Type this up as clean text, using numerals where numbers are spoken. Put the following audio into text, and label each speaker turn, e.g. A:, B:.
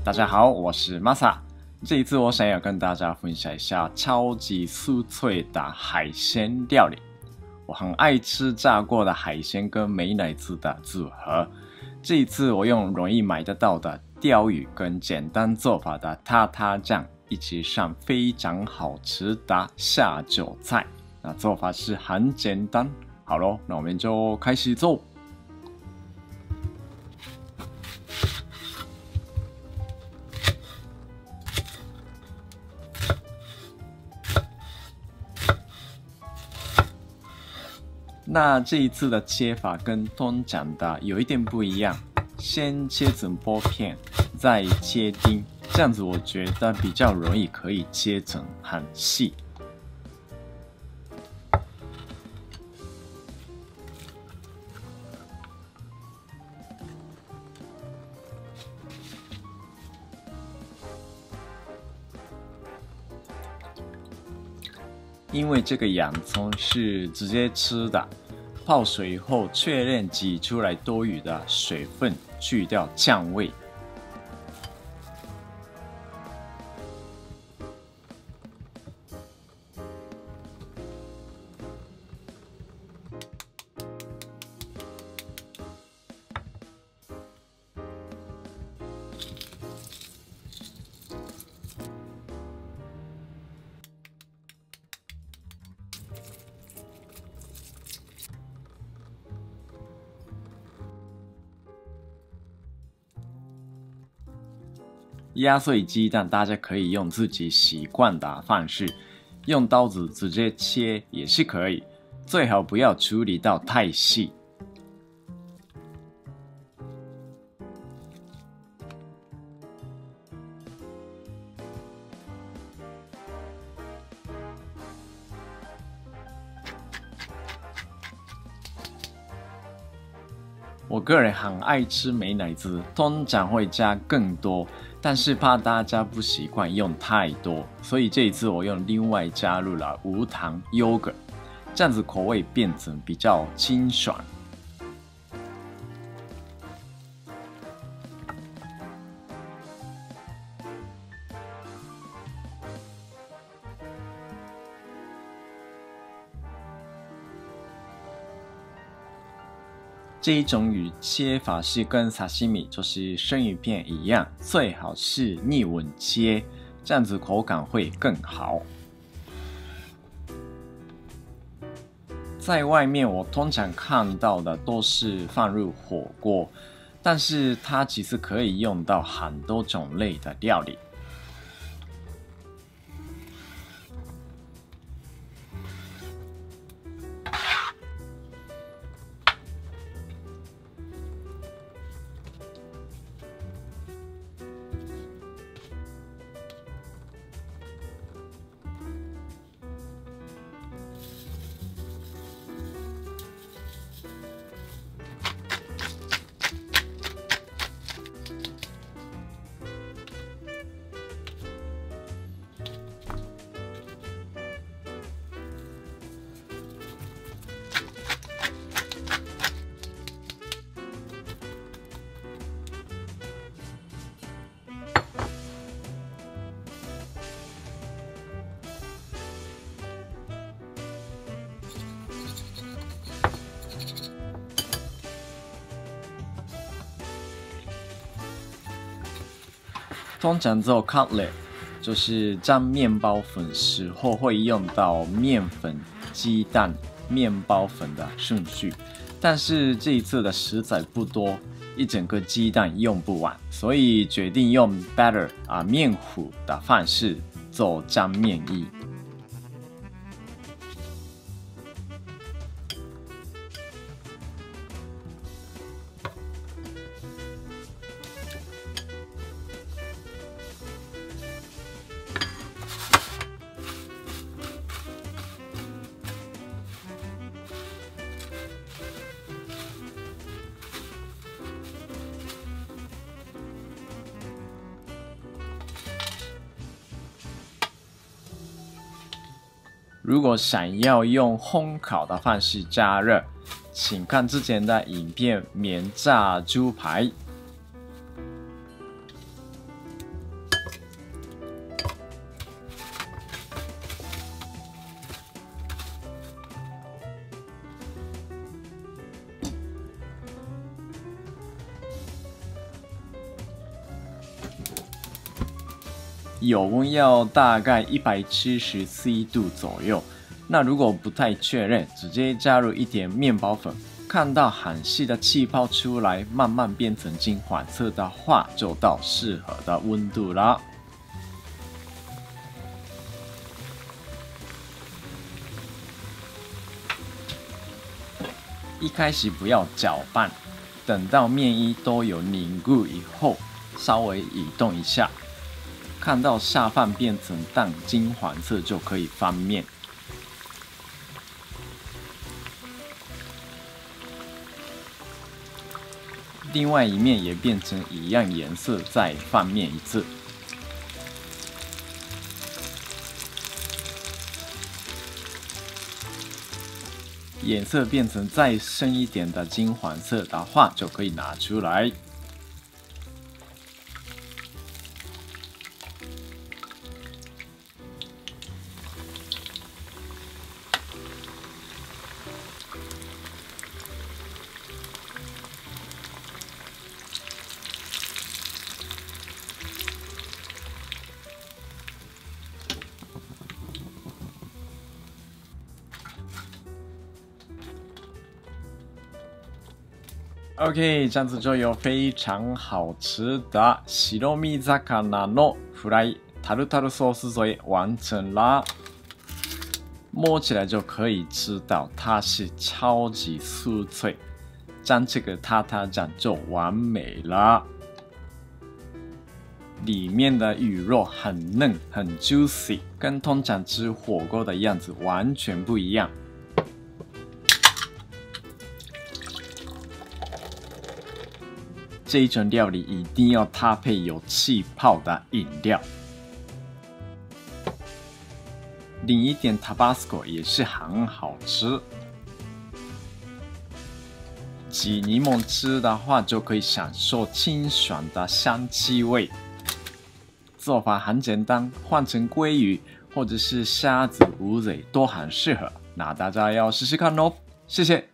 A: 大家好，我是 Masa。这一次我想要跟大家分享一下超级酥脆的海鲜料理。我很爱吃炸过的海鲜跟美乃滋的组合。这一次我用容易买得到的钓鱼跟简单做法的塔塔酱一起上非常好吃的下酒菜。那做法是很简单。好咯，那我们就开始做。那这一次的切法跟通常的有一点不一样，先切成薄片，再切丁，这样子我觉得比较容易可以切成很细。因为这个洋葱是直接吃的，泡水后确认挤出来多余的水分，去掉酱味。压碎鸡蛋，大家可以用自己习惯的方式，用刀子直接切也是可以，最好不要处理到太细。我个人很爱吃美乃滋，通常会加更多，但是怕大家不习惯用太多，所以这一次我用另外加入了无糖优格，这样子口味变成比较清爽。这一种鱼切法是跟沙西米，就是生鱼片一样，最好是逆纹切，这样子口感会更好。在外面我通常看到的都是放入火锅，但是它其实可以用到很多种类的料理。通常做 cutlet 就是沾面包粉时候会用到面粉、鸡蛋、面包粉的顺序，但是这一次的食材不多，一整个鸡蛋用不完，所以决定用 batter 面糊的方式做沾面液。如果想要用烘烤的方式加热，请看之前的影片免炸猪排。油温要大概170C 度左右。那如果不太确认，直接加入一点面包粉，看到很细的气泡出来，慢慢变成金黄色的话，就到适合的温度了。一开始不要搅拌，等到面衣都有凝固以后，稍微移动一下，看到下方变成淡金黄色就可以翻面。另外一面也变成一样颜色，再翻面一次。颜色变成再深一点的金黄色的话，就可以拿出来。OK， 这样子就有非常好吃的白身魚のフライタルタルソース添え完成啦。摸起来就可以知道它是超级酥脆，沾这个塔塔酱就完美了。里面的鱼肉很嫩很 juicy， 跟通常吃火锅的样子完全不一样。这一种料理一定要搭配有气泡的饮料，淋一点 Tabasco 也是很好吃。挤柠檬汁的话，就可以享受清爽的香气味。做法很简单，换成鲑鱼或者是虾子、乌贼都很适合。那大家要试试看哦，谢谢。